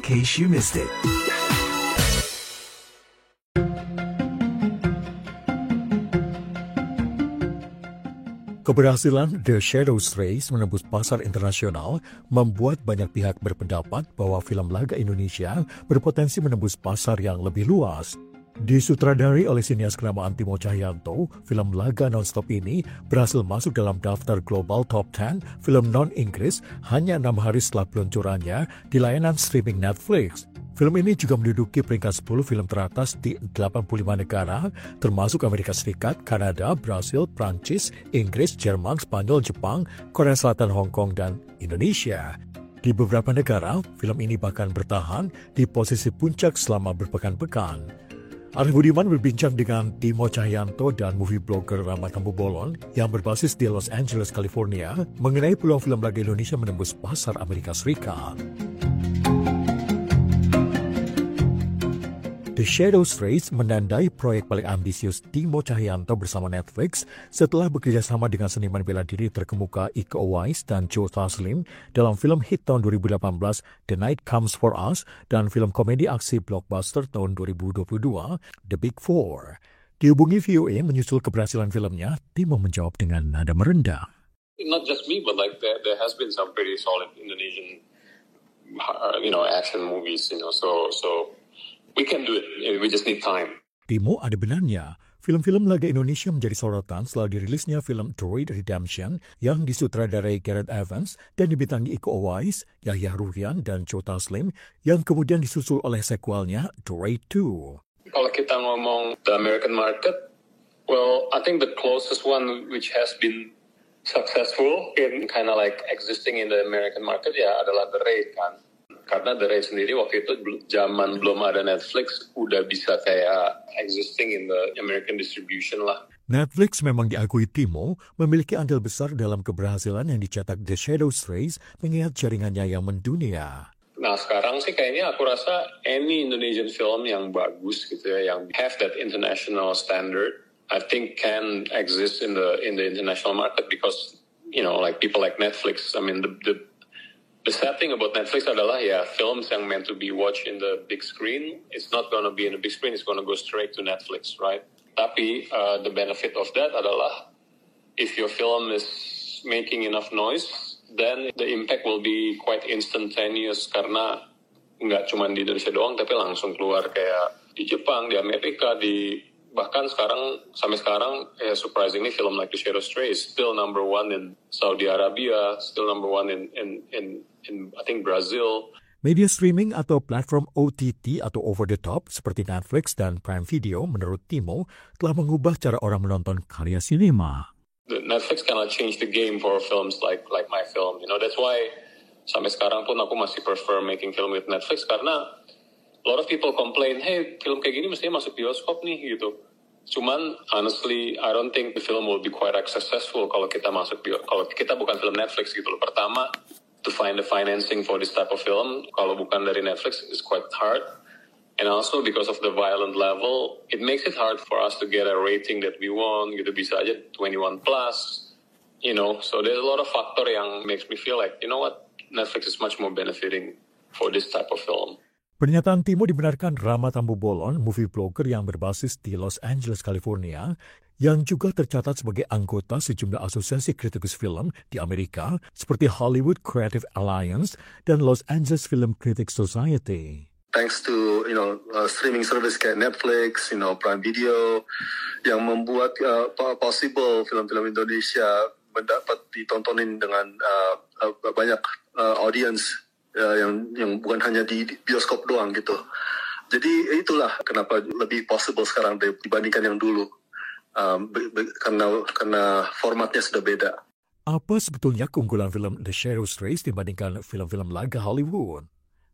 case you missed it. Keberhasilan The Shadows Race menembus pasar internasional membuat banyak pihak berpendapat bahwa film laga Indonesia berpotensi menembus pasar yang lebih luas. Disutradari oleh sinias kenamaan Timo Cahyanto, film laga nonstop ini berhasil masuk dalam daftar Global Top 10 film non-Inggris hanya 6 hari setelah peluncurannya di layanan streaming Netflix. Film ini juga menduduki peringkat 10 film teratas di 85 negara, termasuk Amerika Serikat, Kanada, Brasil, Prancis, Inggris, Jerman, Spanyol, Jepang, Korea Selatan, Hong Kong, dan Indonesia. Di beberapa negara, film ini bahkan bertahan di posisi puncak selama berpekan-pekan. Arif Budiman berbincang dengan Timo Cahyanto dan movie blogger Rama Tambubolon yang berbasis di Los Angeles, California, mengenai peluang film laga Indonesia menembus pasar Amerika Serikat. The Shadows Race menandai proyek paling ambisius Timo Cahyanto bersama Netflix setelah bekerjasama dengan seniman bela diri terkemuka Iko Uwais dan Joe Taslim dalam film hit tahun 2018 The Night Comes For Us dan film komedi aksi blockbuster tahun 2022 The Big Four. Dihubungi VOA menyusul keberhasilan filmnya, Timo menjawab dengan nada merendah. Not just me, but like there has been some pretty solid Indonesian, action movies, so. We can do it. We just need time. Timo ada benarnya. Film-film laga Indonesia menjadi sorotan setelah dirilisnya film Droid Redemption yang disutradarai Gareth Evans dan dibintangi Iko Uwais, Yahya Rurian, dan Joe Taslim yang kemudian disusul oleh sequelnya Droid 2. Kalau kita ngomong the American market, well, I think the closest one which has been successful in kind of like existing in the American market ya adalah The Raid kan. Karena The Raid sendiri waktu itu zaman belum ada Netflix udah bisa kayak existing in the American distribution lah. Netflix memang diakui Timo memiliki andil besar dalam keberhasilan yang dicetak The Shadows Race mengingat jaringannya yang mendunia. Nah sekarang sih kayaknya aku rasa any Indonesian film yang bagus gitu ya, yang have that international standard, I think can exist in the international market because like people like Netflix. I mean the sad thing about Netflix adalah ya films yang meant to be watched in the big screen, it's not going to be in the big screen, it's going to go straight to Netflix, right? Tapi the benefit of that adalah if your film is making enough noise, then the impact will be quite instantaneous karena nggak cuma di Indonesia doang, tapi langsung keluar kayak di Jepang, di Amerika, bahkan sampai sekarang, surprisingly, film like The Shadows Race still number one in Saudi Arabia, still number one in I think Brazil. Media streaming atau platform OTT atau over the top seperti Netflix dan Prime Video menurut Timo telah mengubah cara orang menonton karya sinema. The Netflix cannot change the game for films like my film. That's why sampai sekarang pun aku masih prefer making film with Netflix karena a lot of people complain, hey, film kayak gini mestinya masuk bioskop nih, gitu. Cuman, honestly, I don't think the film will be quite successful kalau kita kalau kita bukan film Netflix, gitu loh. Pertama, to find the financing for this type of film, kalau bukan dari Netflix, is quite hard. And also, because of the violent level, it makes it hard for us to get a rating that we want, gitu. Bisa aja 21+, So there's a lot of factor yang makes me feel like, Netflix is much more benefiting for this type of film. Pernyataan Timo dibenarkan Rama Tambubolon, movie blogger yang berbasis di Los Angeles, California, yang juga tercatat sebagai anggota sejumlah asosiasi kritikus film di Amerika seperti Hollywood Creative Alliance dan Los Angeles Film Critics Society. Thanks to streaming service kayak Netflix, Prime Video, yang membuat possible film-film Indonesia mendapat ditontonin dengan banyak audience. Yang bukan hanya di bioskop doang gitu. Jadi itulah kenapa lebih possible sekarang dibandingkan yang dulu. Karena formatnya sudah beda. Apa sebetulnya keunggulan film The Shadows Race dibandingkan film-film laga Hollywood?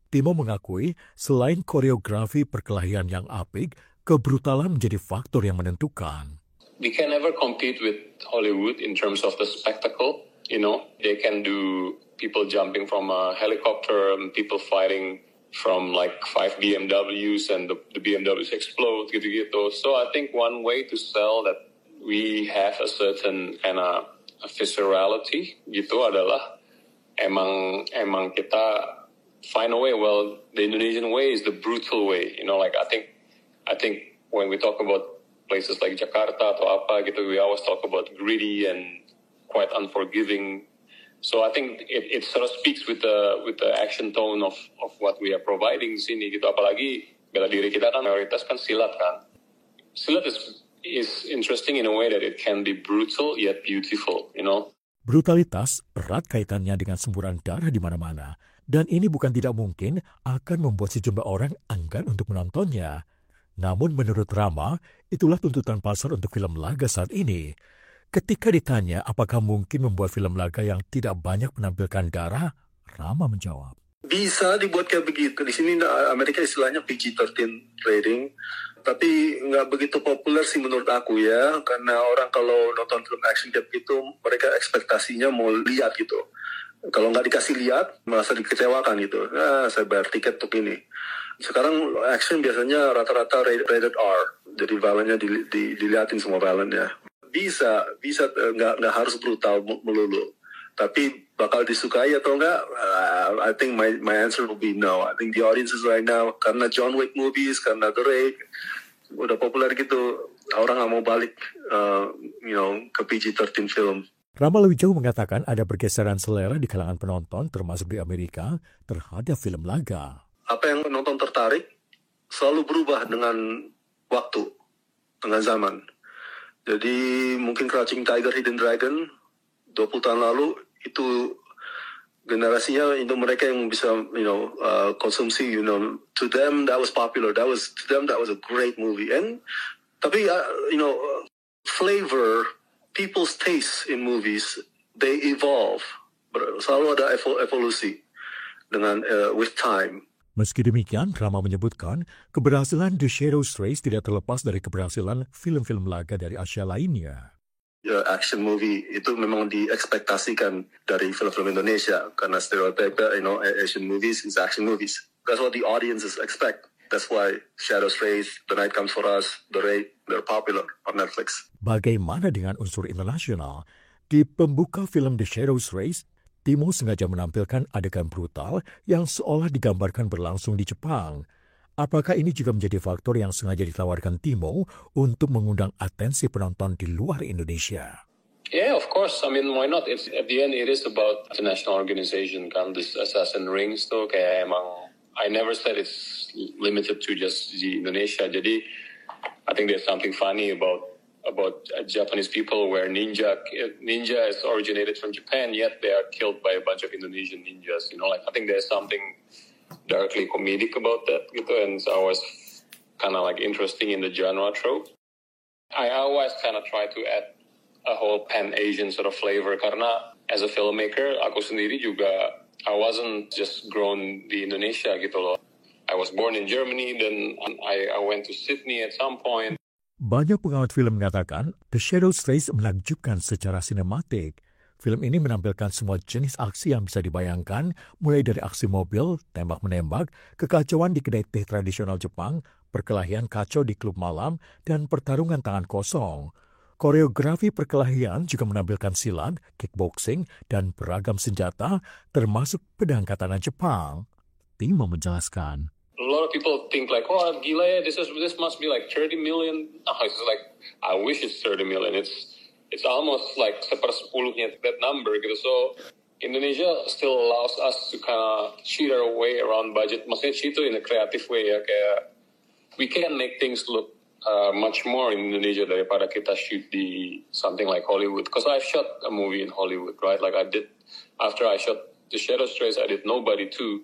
Timo mengakui selain koreografi perkelahian yang apik, kebrutalan menjadi faktor yang menentukan. We can never compete with Hollywood in terms of the spectacle. They can do people jumping from a helicopter and people fighting from like 5 BMWs and the BMWs explode gitu-gitu. So I think one way to sell that we have a certain kind of viscerality gitu adalah emang kita find a way. Well, the Indonesian way is the brutal way. Like I think when we talk about places like Jakarta atau apa gitu, we always talk about greedy and quite unforgiving. So I think it sort of speaks with the action tone of what we are providing di sini gitu. Apalagi bela diri kita kan mayoritas kan silat kan. Silat is interesting in a way that it can be brutal yet beautiful, Brutalitas erat kaitannya dengan semburan darah di mana-mana. Dan ini bukan tidak mungkin akan membuat sejumlah orang enggan untuk menontonnya. Namun menurut Rama, itulah tuntutan pasar untuk film laga saat ini. Ketika ditanya apakah mungkin membuat film laga yang tidak banyak menampilkan darah, Rama menjawab. Bisa dibuat kayak begitu. Di sini Amerika istilahnya PG-13 rating. Tapi nggak begitu populer sih menurut aku ya. Karena orang kalau nonton film action kayak begitu, mereka ekspektasinya mau lihat gitu. Kalau nggak dikasih lihat, merasa dikecewakan gitu. Saya bayar tiket untuk ini. Sekarang action biasanya rata-rata rated R. Jadi violence-nya dilihatin semua violence-nya. Bisa nggak harus brutal melulu. Tapi bakal disukai atau enggak? I think my answer will be no. I think the audiences right now, karena John Wick movies, karena The Raid, udah populer gitu, orang nggak mau balik, ke PG-13 film. Rama lebih jauh mengatakan ada pergeseran selera di kalangan penonton, termasuk di Amerika, terhadap film laga. Apa yang penonton tertarik selalu berubah dengan waktu, dengan zaman. Jadi mungkin Crouching Tiger, Hidden Dragon 20 tahun lalu itu generasinya itu mereka yang bisa konsumsi, to them that was popular, to them that was a great movie. And tapi flavor, people's taste in movies, they evolve. Selalu ada evolusi dengan with time. Meski demikian, Rama menyebutkan keberhasilan The Shadows Race tidak terlepas dari keberhasilan film-film laga dari Asia lainnya. Action movie itu memang diekspektasikan dari film-film Indonesia karena stereotipnya, Asian movies is action movies. That's what the audiences expect. That's why Shadows Race, The Night Comes For Us, The Raid, they're popular on Netflix. Bagaimana dengan unsur internasional? Di pembuka film The Shadows Race, Timo sengaja menampilkan adegan brutal yang seolah digambarkan berlangsung di Jepang. Apakah ini juga menjadi faktor yang sengaja ditawarkan Timo untuk mengundang atensi penonton di luar Indonesia? Yeah, of course. I mean, why not? At the end, it is about international organization. Kan, this Assassin Rings tuh kayak emang, I never said it's limited to just di Indonesia. Jadi, I think there's something funny about Japanese people where ninja is originated from Japan, yet they are killed by a bunch of Indonesian ninjas. I think there's something darkly comedic about that, gitu, and it's always kind of like interesting in the genre trope. I always kind of try to add a whole pan-Asian sort of flavor karena as a filmmaker, aku sendiri juga I wasn't just grown di Indonesia gitu loh. I was born in Germany, then I went to Sydney at some point. Banyak pengawat film mengatakan The Shadows Race menakjubkan secara sinematik. Film ini menampilkan semua jenis aksi yang bisa dibayangkan, mulai dari aksi mobil, tembak-menembak, kekacauan di kedai teh tradisional Jepang, perkelahian kacau di klub malam, dan pertarungan tangan kosong. Koreografi perkelahian juga menampilkan silat, kickboxing, dan beragam senjata, termasuk pedang katana Jepang. Timo menjelaskan. A lot of people think like, oh, gila ya, this must be like 30 million. No, it's like, I wish it's 30 million. It's almost like 1/10 that number gitu. So Indonesia still allows us to kind of cheat our way around budget. Maksudnya cheat itu in a creative way ya, kayak we can make things look much more in Indonesia daripada kita shoot di something like Hollywood. Because I've shot a movie in Hollywood, right? Like I did, after I shot The Shadows Race, I did Nobody 2.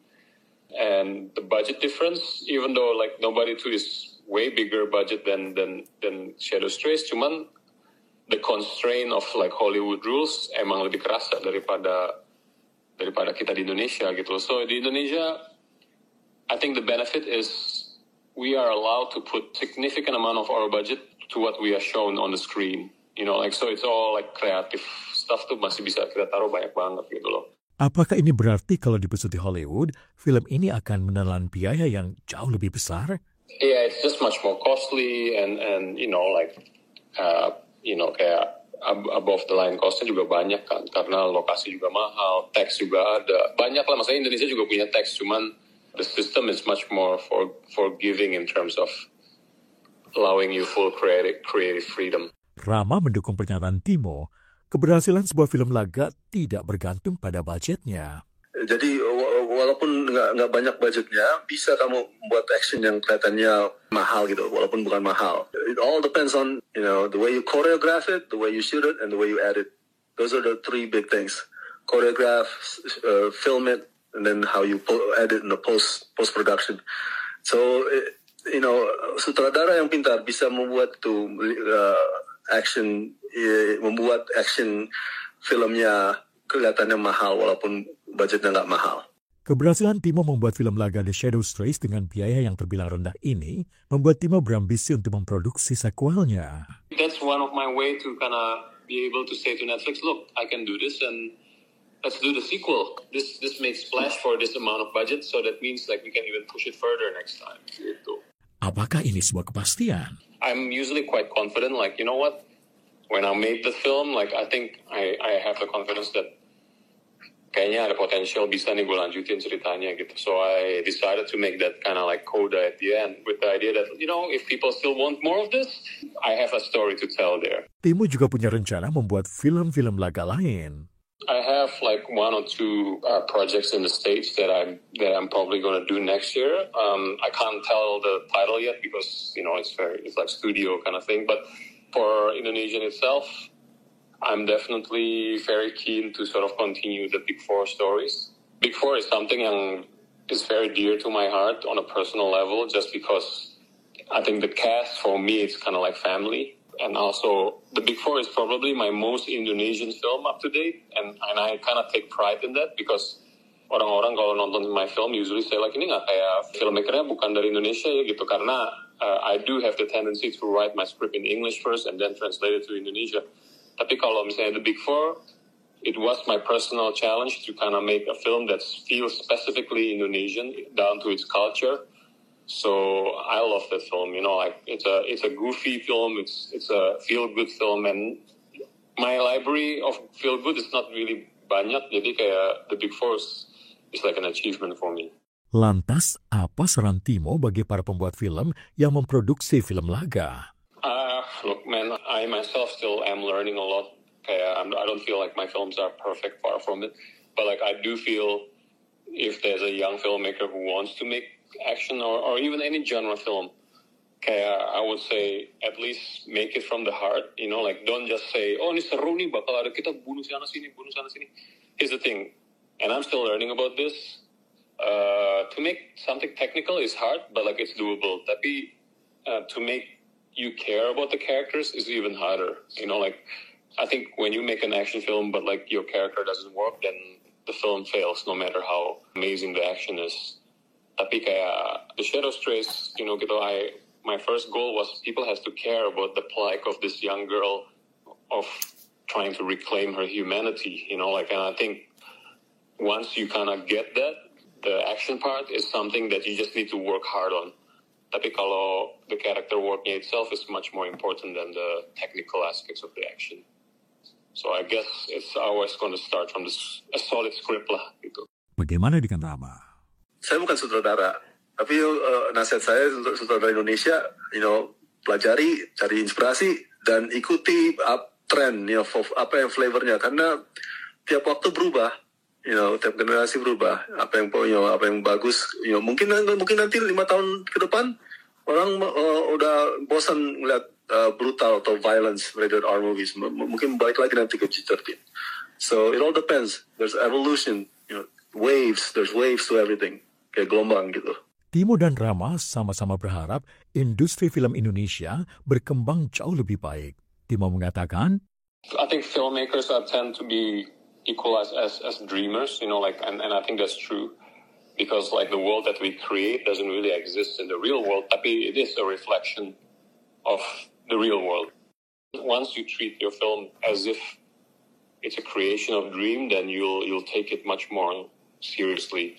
And the budget difference, even though like Nobody 2 is way bigger budget than Shadows Race, cuman the constraint of like Hollywood rules emang lebih kerasa daripada kita di Indonesia gitu. So di Indonesia, I think the benefit is we are allowed to put significant amount of our budget to what we are shown on the screen. So it's all like creative stuff tuh masih bisa kita taruh banyak banget gitu loh. Apakah ini berarti kalau diputar di Hollywood, film ini akan menelan biaya yang jauh lebih besar? Yeah, it's just much more costly and kayak above the line cost-nya juga banyak kan, karena lokasi juga mahal, tax juga ada. Banyak lah, maksudnya Indonesia juga punya tax, cuman the system is much more forgiving in terms of allowing you full creative freedom. Rama mendukung pernyataan Timo, keberhasilan sebuah film laga tidak bergantung pada budgetnya. Jadi walaupun nggak banyak budgetnya, bisa kamu buat action yang kelihatannya mahal gitu, walaupun bukan mahal. It all depends on the way you choreograph it, the way you shoot it, and the way you edit. Those are the three big things: choreograph, film it, and then how you edit in the post production. So sutradara yang pintar bisa membuat membuat action filmnya kelihatannya mahal walaupun budgetnya nggak mahal. Keberhasilan Timo membuat film laga The Shadow Strays dengan biaya yang terbilang rendah ini membuat Timo berambisi untuk memproduksi sequelnya. That's one of my way to kind of be able to say to Netflix, look, I can do this and let's do the sequel. This makes splash for this amount of budget, so that means like we can even push it further next time. Gitu. Apakah ini sebuah kepastian? I'm usually quite confident, like, you know what? When I made the film, like, I think I have the confidence that kayaknya ada potensial bisa nih gue lanjutin ceritanya gitu. So I decided to make that kind of like coda at the end with the idea that, if people still want more of this, I have a story to tell there. Timo juga punya rencana membuat film-film laga lain. I have like one or two projects in the States that I'm probably going to do next year. I can't tell the title yet because, it's like studio kind of thing. But for Indonesian itself, I'm definitely very keen to sort of continue the Big Four stories. Big Four is something yang is very dear to my heart on a personal level, just because I think the cast for me it's kind of like family, and also the Big Four is probably my most Indonesian film up to date, and I kind of take pride in that because orang-orang kalau nonton my film usually say like ini nggak kayak filmmakernya bukan dari Indonesia ya gitu, karena I do have the tendency to write my script in English first and then translate it to Indonesia. Tapi kalau misalnya The Big Four, it was my personal challenge to kind of make a film that feels specifically Indonesian down to its culture. So I love that film. Like it's a goofy film. It's a feel good film, and my library of feel good is not really banyak. Jadi kayak The Big Four is like an achievement for me. Lantas, apa saran Timo bagi para pembuat film yang memproduksi film laga? Look, man, I myself still am learning a lot. I don't feel like my films are perfect, far from it. But like I do feel if there's a young filmmaker who wants to make action or even any genre film, I would say at least make it from the heart. Like don't just say, oh ini seru nih, bakal ada kita bunuh sana sini. Here's the thing, and I'm still learning about this. To make something technical is hard, but like it's doable. Tapi to make you care about the characters is even harder. Like I think when you make an action film but like your character doesn't work, then the film fails no matter how amazing the action is. Tapi kayak The Shadow Strays, my first goal was people has to care about the plight of this young girl of trying to reclaim her humanity, and I think once you kind of get that, the action part is something that you just need to work hard on. Tapi kalau the character worknya itself is much more important than the technical aspects of the action. So I guess it's always going to start from a solid script lah gitu. Bagaimana dengan Rama? Saya bukan sutradara, tapi nasihat saya untuk sutradara Indonesia, pelajari, cari inspirasi dan ikuti trend, apa yang flavornya, karena tiap waktu berubah. Tiap generasi berubah. Apa yang bagus. Mungkin nanti 5 tahun ke depan orang udah bosan melihat brutal atau violence rated R movies. Mungkin balik lagi nanti ke G13. So it all depends. There's evolution. Waves. There's waves to everything. Kayak gelombang gitu. Timo dan Rama sama-sama berharap industri film Indonesia berkembang jauh lebih baik. Timo mengatakan, I think filmmakers tend to be equal as dreamers, and I think that's true because like the world that we create doesn't really exist in the real world, tapi it is a reflection of the real world. Once you treat your film as if it's a creation of dream, then you'll take it much more seriously.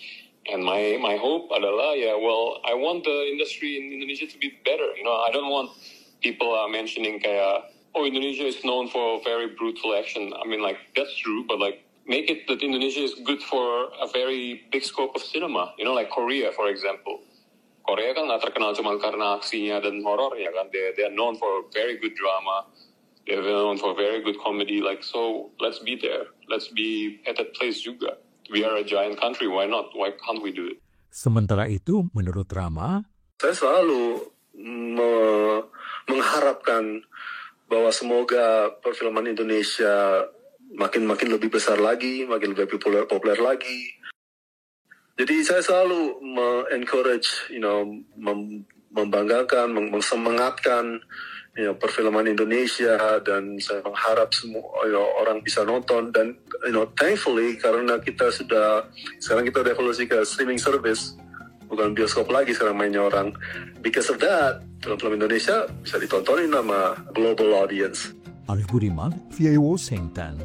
And my hope adalah I want the industry in Indonesia to be better. I don't want people mentioning kayak oh, Indonesia is known for very brutal action. I mean, like, that's true, but like, make it that Indonesia is good for a very big scope of cinema. You know, like Korea, for example. Korea kan nggak terkenal cuma karena aksinya dan horornya kan. They are known for very good drama. They're known for very good comedy. Like, so let's be there. Let's be at that place juga. We are a giant country. Why not? Why can't we do it? Sementara itu, menurut Rama, saya selalu mengharapkan bahwa semoga perfilman Indonesia makin lebih besar lagi, makin lebih populer lagi. Jadi saya selalu encourage, membanggakan, mensemangatkan, perfilman Indonesia, dan saya mengharap semua orang bisa nonton. Dan thankfully karena sekarang kita revolusi ke streaming service, bukan bioskop lagi sekarang mainnya orang. Because of that, film-film Indonesia bisa ditontonin sama global audience. Arif Budiman, VOA Washington.